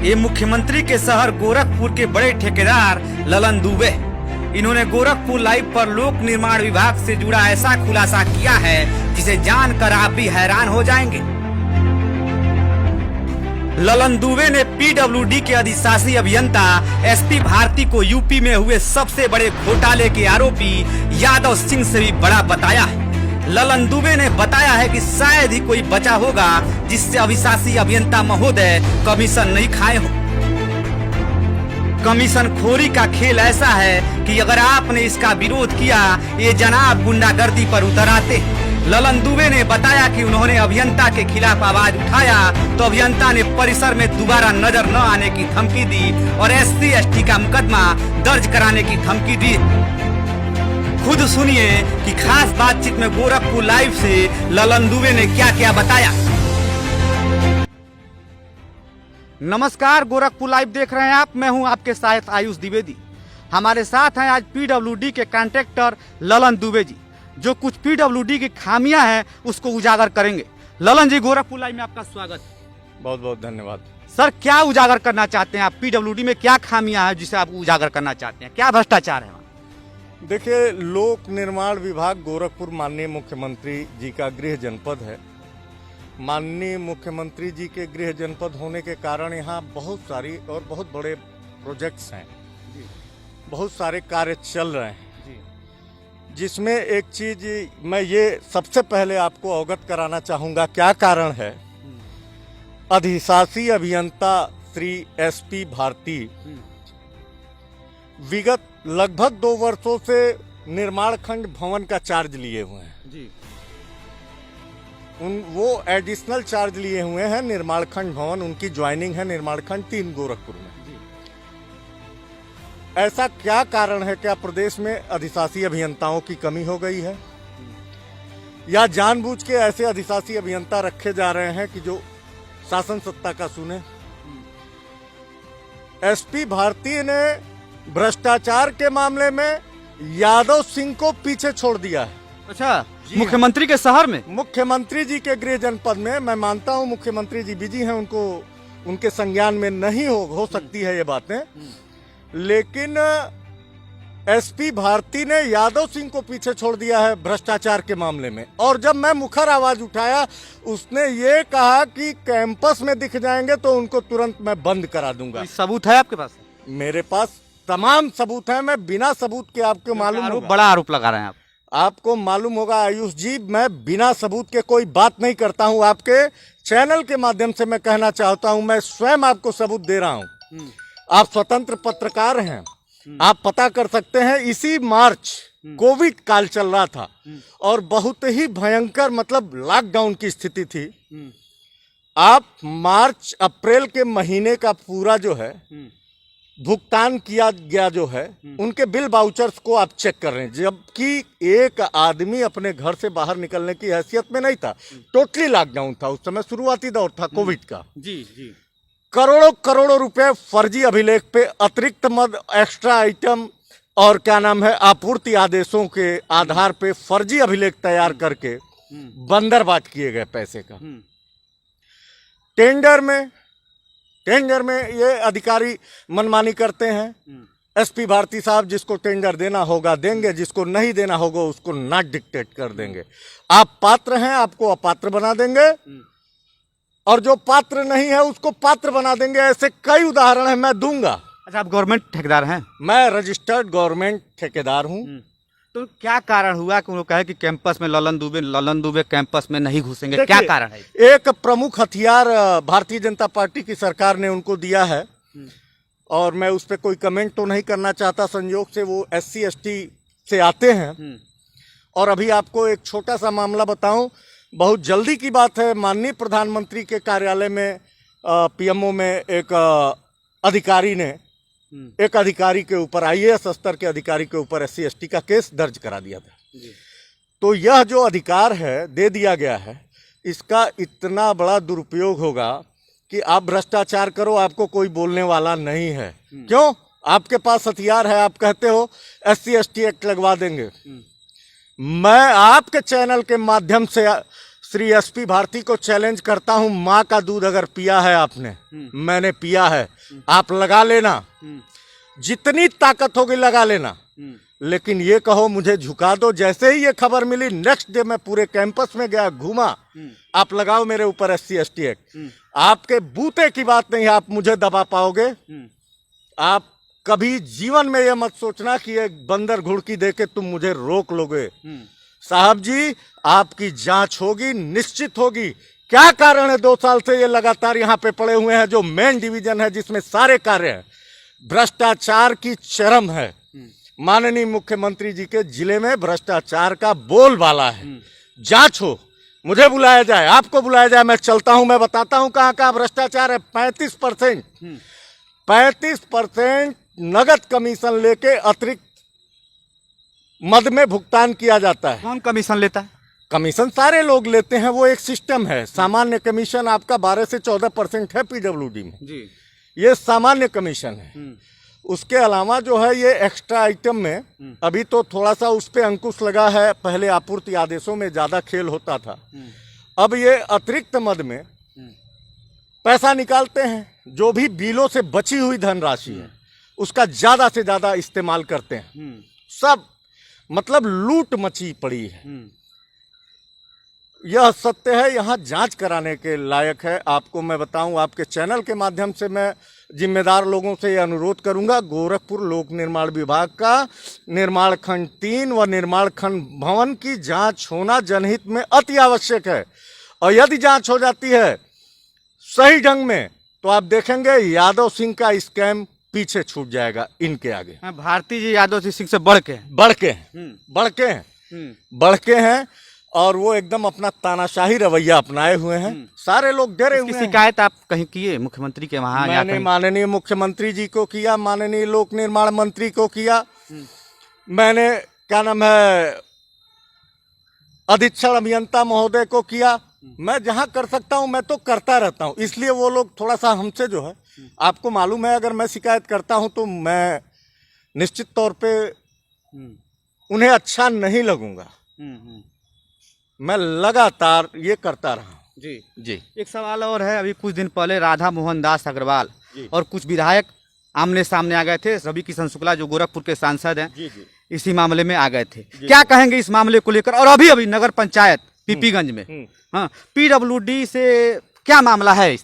ये मुख्यमंत्री के शहर गोरखपुर के बड़े ठेकेदार ललन दुबे। इन्होंने गोरखपुर लाइव पर लोक निर्माण विभाग से जुड़ा ऐसा खुलासा किया है जिसे जानकर आप भी हैरान हो जाएंगे। ललन दुबे ने पीडब्ल्यूडी के अधिशासी अभियंता एसपी भारती को यूपी में हुए सबसे बड़े घोटाले के आरोपी यादव सिंह से भी बड़ा बताया है। ललन दुबे ने बताया है कि शायद ही कोई बचा होगा जिससे अधिशासी अभियंता महोदय कमीशन नहीं खाए हो। कमीशन खोरी का खेल ऐसा है कि अगर आपने इसका विरोध किया ये जनाब गुंडागर्दी पर उतर आते। ललन दुबे ने बताया कि उन्होंने अभियंता के खिलाफ आवाज उठाया तो अभियंता ने परिसर में दोबारा नजर न आने की धमकी दी और SC/ST का मुकदमा दर्ज कराने की धमकी दी। खुद सुनिए कि खास बातचीत में गोरखपुर लाइव से ललन दुबे ने क्या क्या बताया। नमस्कार, गोरखपुर लाइव देख रहे हैं आप। मैं हूं आपके साथ आयुष द्विवेदी। हमारे साथ हैं आज पीडब्ल्यूडी के कॉन्ट्रैक्टर ललन दुबे जी, जो कुछ पीडब्ल्यूडी की खामियां हैं उसको उजागर करेंगे। ललन जी, गोरखपुर लाइव में आपका स्वागत। बहुत बहुत धन्यवाद। सर, क्या उजागर करना चाहते हैं आप? पीडब्ल्यूडी में क्या खामियां हैं जिसे आप उजागर करना चाहते हैं? क्या भ्रष्टाचार है? देखिए, लोक निर्माण विभाग गोरखपुर माननीय मुख्यमंत्री जी का गृह जनपद है। माननीय मुख्यमंत्री जी के गृह जनपद होने के कारण यहाँ बहुत सारी और बहुत बड़े प्रोजेक्ट्स हैं, बहुत सारे कार्य चल रहे हैं, जिसमें एक चीज मैं ये सबसे पहले आपको अवगत कराना चाहूँगा। क्या कारण है? अधिशासी अभियंता श्री SP भारती विगत लगभग 2 वर्षों से निर्माण खंड भवन का चार्ज लिए हुए हैं जी। वो एडिशनल चार्ज लिए हुए हैं। निर्माण खंड भवन उनकी ज्वाइनिंग है निर्माण खंड 3 गोरखपुर में जी। ऐसा क्या कारण है? क्या प्रदेश में अधिशासी अभियंताओं की कमी हो गई है या जानबूझ के ऐसे अधिशासी अभियंता रखे जा रहे हैं कि जो शासन सत्ता का सुने? SP भारती ने भ्रष्टाचार के मामले में यादव सिंह को पीछे छोड़ दिया है। अच्छा, मुख्यमंत्री के शहर में? मुख्यमंत्री जी के गृह जनपद में। मैं मानता हूं मुख्यमंत्री जी बिजी हैं, उनको उनके संज्ञान में नहीं हो सकती है ये बातें, लेकिन SP भारती ने यादव सिंह को पीछे छोड़ दिया है भ्रष्टाचार के मामले में। और जब मैं मुखर आवाज उठाया, उसने ये कहा कि कैंपस में दिख जाएंगे तो उनको तुरंत मैं बंद करा दूंगा। सबूत है आपके पास? मेरे पास तमाम सबूत हैं। मैं बिना सबूत के, आपको मालूम होगा, बड़ा आरोप लगा रहे हैं आप। आपको मालूम होगा आयुष जी, मैं बिना सबूत के कोई बात नहीं करता हूं। आपके चैनल के माध्यम से मैं कहना चाहता हूं, मैं स्वयं आपको सबूत दे रहा हूं। आप स्वतंत्र पत्रकार हैं, आप पता कर सकते हैं। इसी मार्च कोविड काल चल रहा था और बहुत ही भयंकर, मतलब लॉकडाउन की स्थिति थी। आप मार्च अप्रैल के महीने का पूरा जो है भुगतान किया गया जो है, उनके बिल वाउचर्स को आप चेक कर रहे हैं, जबकि एक आदमी अपने घर से बाहर निकलने की हैसियत में नहीं था। टोटली लॉकडाउन था उस समय, शुरुआती दौर था कोविड का जी जी। करोड़ों करोड़ों रुपए फर्जी अभिलेख पे, अतिरिक्त मद, एक्स्ट्रा आइटम और क्या नाम है, आपूर्ति आदेशों के आधार पे फर्जी अभिलेख तैयार करके बंदरबाट किए गए पैसे का। टेंडर में ये अधिकारी मनमानी करते हैं। SP भारती साहब जिसको टेंडर देना होगा देंगे, जिसको नहीं देना होगा उसको ना डिक्टेट कर देंगे। आप पात्र हैं, आपको अपात्र बना देंगे, और जो पात्र नहीं है उसको पात्र बना देंगे। ऐसे कई उदाहरण है, मैं दूंगा। अच्छा, आप गवर्नमेंट ठेकेदार हैं? मैं रजिस्टर्ड गवर्नमेंट ठेकेदार हूं। तो क्या कारण हुआ कि उन्होंने कहा कि कैंपस में ललन दुबे कैंपस में नहीं घुसेंगे? क्या कारण है? एक प्रमुख हथियार भारतीय जनता पार्टी की सरकार ने उनको दिया है और मैं उस पर कोई कमेंट तो नहीं करना चाहता। संयोग से वो SC/ST से आते हैं। और अभी आपको एक छोटा सा मामला बताऊं, बहुत जल्दी की बात है। माननीय प्रधानमंत्री के कार्यालय में PMO में एक अधिकारी ने एक अधिकारी के ऊपर, IAS स्तर के अधिकारी के ऊपर SC/ST का केस दर्ज करा दिया था। तो यह जो अधिकार है दे दिया गया है, इसका इतना बड़ा दुरुपयोग होगा कि आप भ्रष्टाचार करो, आपको कोई बोलने वाला नहीं है। क्यों? आपके पास हथियार है, आप कहते हो SC/ST एक्ट लगवा देंगे। मैं आपके चैनल के माध्यम श्री एसपी भारती को चैलेंज करता हूं, माँ का दूध अगर पिया है आपने, मैंने पिया है, आप लगा लेना, जितनी ताकत होगी लगा लेना, लेकिन ये कहो मुझे झुका दो। जैसे ही ये खबर मिली नेक्स्ट डे मैं पूरे कैंपस में गया, घूमा, आप लगाओ मेरे ऊपर SC ST एक्ट, आपके बूते की बात नहीं है, आप मुझे दबा पाओगे। आप कभी जीवन में ये मत सोचना कि एक बंदर घुड़की दे के तुम मुझे रोक लोगे। साहब जी, आपकी जांच होगी, निश्चित होगी। क्या कारण है 2 साल से ये लगातार यहाँ पे पड़े हुए हैं, जो मेन डिवीजन है जिसमें सारे कार्य हैं, भ्रष्टाचार की चरम है। माननीय मुख्यमंत्री जी के जिले में भ्रष्टाचार का बोलबाला है। जांच हो, मुझे बुलाया जाए, आपको बुलाया जाए, मैं चलता हूं, मैं बताता हूं कहां कहां भ्रष्टाचार है। 35% नगद कमीशन लेके अतिरिक्त मद में भुगतान किया जाता है। कौन कमीशन लेता है? कमीशन सारे लोग लेते हैं, वो एक सिस्टम है। सामान्य कमीशन आपका 12 से 14% है PWD में जी, ये सामान्य कमीशन है। उसके अलावा जो है ये एक्स्ट्रा आइटम में अभी तो थोड़ा सा उस पर अंकुश लगा है, पहले आपूर्ति आदेशों में ज्यादा खेल होता था, अब ये अतिरिक्त मद में पैसा निकालते हैं, जो भी बिलों से बची हुई धनराशि है उसका ज्यादा से ज्यादा इस्तेमाल करते हैं। सब मतलब लूट मची पड़ी है। यह सत्य है, यहाँ जांच कराने के लायक है। आपको मैं बताऊं, आपके चैनल के माध्यम से मैं जिम्मेदार लोगों से यह अनुरोध करूंगा, गोरखपुर लोक निर्माण विभाग का निर्माण खंड 3 व निर्माण खंड भवन की जांच होना जनहित में अति आवश्यक है। और यदि जांच हो जाती है सही ढंग में तो आप देखेंगे यादव सिंह का स्कैम पीछे छूट जाएगा इनके आगे। भारती जी यादव सिंह से बढ़ के हैं और वो एकदम अपना तानाशाही रवैया अपनाए हुए हैं। सारे लोग डरे हुए हैं। शिकायत आप कहीं किए मुख्यमंत्री के वहां? मैंने माननीय मुख्यमंत्री जी को किया, माननीय लोक निर्माण मंत्री को किया, मैंने क्या नाम है अधीक्षण अभियंता महोदय को किया। मैं जहां कर सकता हूं मैं तो करता रहता हूं। इसलिए वो लोग थोड़ा सा हमसे जो है, आपको मालूम है, अगर मैं शिकायत करता हूं तो मैं निश्चित तौर पे उन्हें अच्छा नहीं लगूंगा। मैं लगातार ये करता रहा जी। एक सवाल और है, अभी कुछ दिन पहले राधा मोहन दास अग्रवाल और कुछ विधायक आमने सामने आ गए थे। रवि किशन शुक्ला जो गोरखपुर के सांसद हैं इसी मामले में आ गए थे। क्या कहेंगे इस मामले को लेकर? और अभी नगर पंचायत पीपीगंज में हाँ PWD से क्या मामला है इस?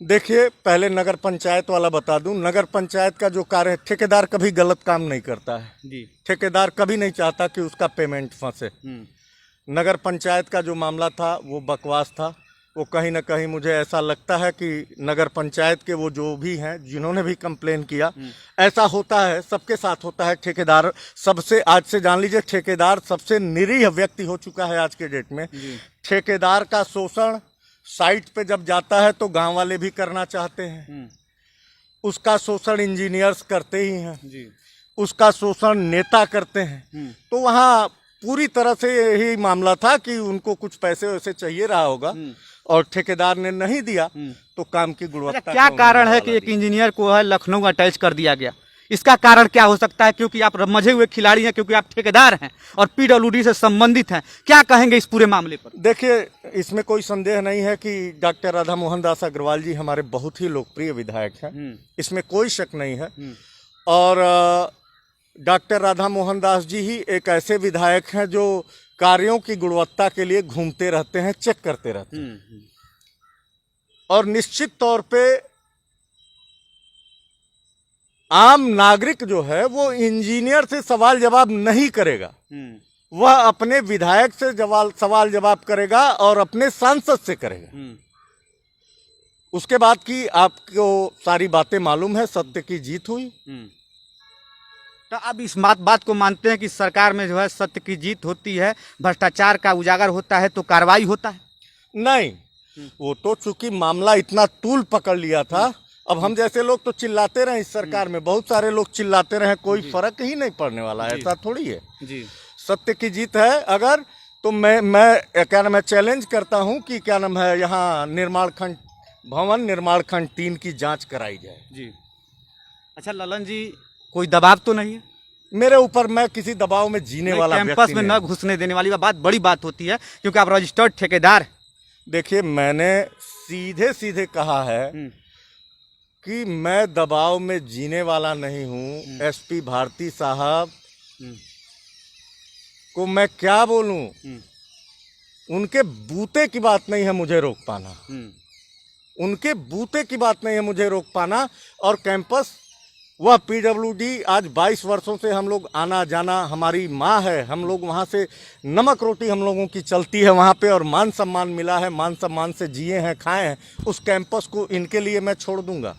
देखिए, पहले नगर पंचायत वाला बता दूं, नगर पंचायत का जो कार्य है, ठेकेदार कभी गलत काम नहीं करता है जी। ठेकेदार कभी नहीं चाहता कि उसका पेमेंट फंसे। नगर पंचायत का जो मामला था वो बकवास था। वो कहीं ना कहीं मुझे ऐसा लगता है कि नगर पंचायत के वो जो भी हैं जिन्होंने भी कंप्लेन किया, ऐसा होता है, सबके साथ होता है। ठेकेदार सबसे, आज से जान लीजिए, ठेकेदार सबसे निरीह व्यक्ति हो चुका है आज के डेट में। ठेकेदार का शोषण साइट पे जब जाता है तो गांव वाले भी करना चाहते हैं, उसका शोषण इंजीनियर्स करते ही हैं, उसका शोषण नेता करते हैं। तो वहाँ पूरी तरह से यही मामला था कि उनको कुछ पैसे वैसे चाहिए रहा होगा और ठेकेदार ने नहीं दिया, तो काम की गुणवत्ता। क्या कारण है कि एक इंजीनियर को है लखनऊ अटैच कर दिया गया? इसका कारण क्या हो सकता है? क्योंकि आप मजे हुए खिलाड़ी हैं, क्योंकि आप ठेकेदार हैं और PWD से संबंधित हैं। क्या कहेंगे इस पूरे मामले पर? देखिए, इसमें कोई संदेह नहीं है कि डॉक्टर राधा मोहन दास अग्रवाल जी हमारे बहुत ही लोकप्रिय विधायक हैं, इसमें कोई शक नहीं है। और डॉक्टर राधा मोहन दास जी ही एक ऐसे विधायक हैं जो कार्यों की गुणवत्ता के लिए घूमते रहते हैं, चेक करते रहते हैं। और निश्चित तौर पे आम नागरिक जो है वो इंजीनियर से सवाल जवाब नहीं करेगा, वह अपने विधायक से सवाल जवाब करेगा और अपने सांसद से करेगा। उसके बाद की आपको सारी बातें मालूम है, सत्य की जीत हुई। तो अब इस बात को मानते हैं कि सरकार में जो है सत्य की जीत होती है, भ्रष्टाचार का उजागर होता है तो कार्रवाई होता है? नहीं, वो तो चूंकि मामला इतना तूल पकड़ लिया था, अब हम जैसे लोग तो चिल्लाते रहे इस सरकार में, बहुत सारे लोग चिल्लाते रहे, कोई फर्क ही नहीं पड़ने वाला है। ऐसा थोड़ी है जी। सत्य की जीत है अगर, तो मैं क्या नाम है चैलेंज करता हूं कि क्या नाम है यहाँ निर्माण खंड भवन निर्माण खंड 3 की जांच कराई जाए जी। अच्छा ललन जी, कोई दबाव तो नहीं है? मेरे ऊपर, मैं किसी दबाव में जीने वाला कैंपस व्यक्ति में नहीं। न घुसने देने वाली बात बड़ी बात होती है, क्योंकि आप रजिस्टर्ड ठेकेदार। देखिए, मैंने सीधे सीधे कहा है कि मैं दबाव में जीने वाला नहीं हूँ। एसपी भारती साहब को मैं क्या बोलूं, उनके बूते की बात नहीं है मुझे रोक पाना, उनके बूते की बात नहीं है मुझे रोक पाना। और कैंपस, वह पीडब्ल्यूडी, आज 22 वर्षों से हम लोग आना जाना, हमारी माँ है, हम लोग वहाँ से नमक रोटी हम लोगों की चलती है वहाँ पे, और मान सम्मान मिला है, मान सम्मान से जिए हैं, खाए हैं। उस कैंपस को इनके लिए मैं छोड़ दूंगा?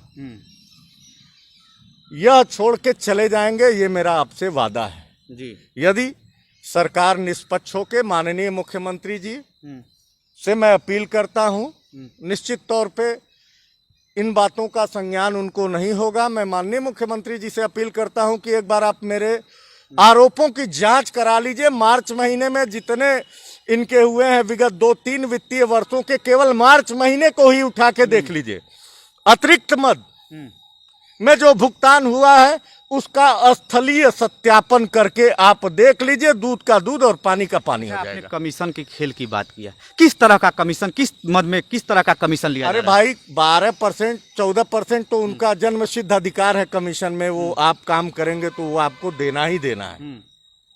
यह छोड़ के चले जाएंगे, ये मेरा आपसे वादा है जी। यदि सरकार निष्पक्ष होकर, माननीय मुख्यमंत्री जी से मैं अपील करता हूँ, निश्चित तौर पे इन बातों का संज्ञान उनको नहीं होगा। मैं माननीय मुख्यमंत्री जी से अपील करता हूं कि एक बार आप मेरे आरोपों की जांच करा लीजिए। मार्च महीने में जितने इनके हुए हैं विगत 2-3 वित्तीय वर्षों के, केवल मार्च महीने को ही उठा के देख लीजिए। अतिरिक्त मद में जो भुगतान हुआ है उसका स्थलीय सत्यापन करके आप देख लीजिए। दूध का दूध और पानी का पानी हो आपने जाएगा। कमीशन के खेल की बात किया, किस तरह का कमीशन, किस मद में किस तरह का कमीशन लिया? अरे भाई, 12% 14% तो उनका जन्म सिद्ध अधिकार है कमीशन में। वो आप काम करेंगे तो वो आपको देना ही देना है,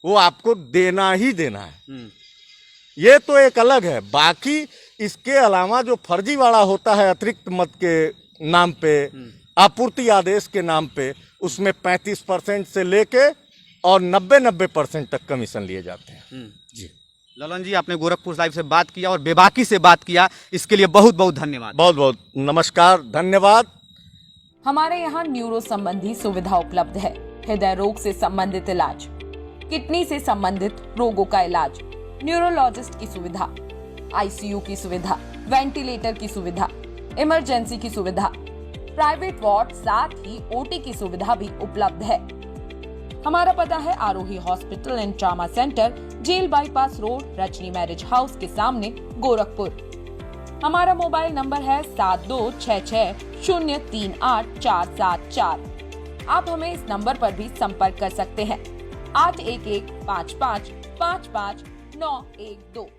वो आपको देना ही देना है। ये तो एक अलग है। बाकी इसके अलावा जो फर्जीवाड़ा होता है अतिरिक्त मद के नाम पे, आपूर्ति आदेश के नाम पे, उसमें 35% से लेके और 90% तक कमीशन लिए जाते हैं। जी ललन जी, आपने गोरखपुर लाइव से बात किया और बेबाकी से बात किया, इसके लिए बहुत बहुत धन्यवाद। बहुत बहुत नमस्कार, धन्यवाद। हमारे यहाँ न्यूरो संबंधी सुविधा उपलब्ध है। हृदय रोग से संबंधित इलाज, किडनी से संबंधित रोगों का इलाज, न्यूरोलॉजिस्ट की सुविधा, आईसीयू की सुविधा, वेंटिलेटर की सुविधा, इमरजेंसी की सुविधा, प्राइवेट वार्ड, साथ ही ओटी की सुविधा भी उपलब्ध है। हमारा पता है Aarohi hospital and trauma centre, jail bypass road, Rajni marriage house के सामने, गोरखपुर। हमारा मोबाइल नंबर है 7266038474। आप हमें इस नंबर पर भी संपर्क कर सकते हैं। 8115555912।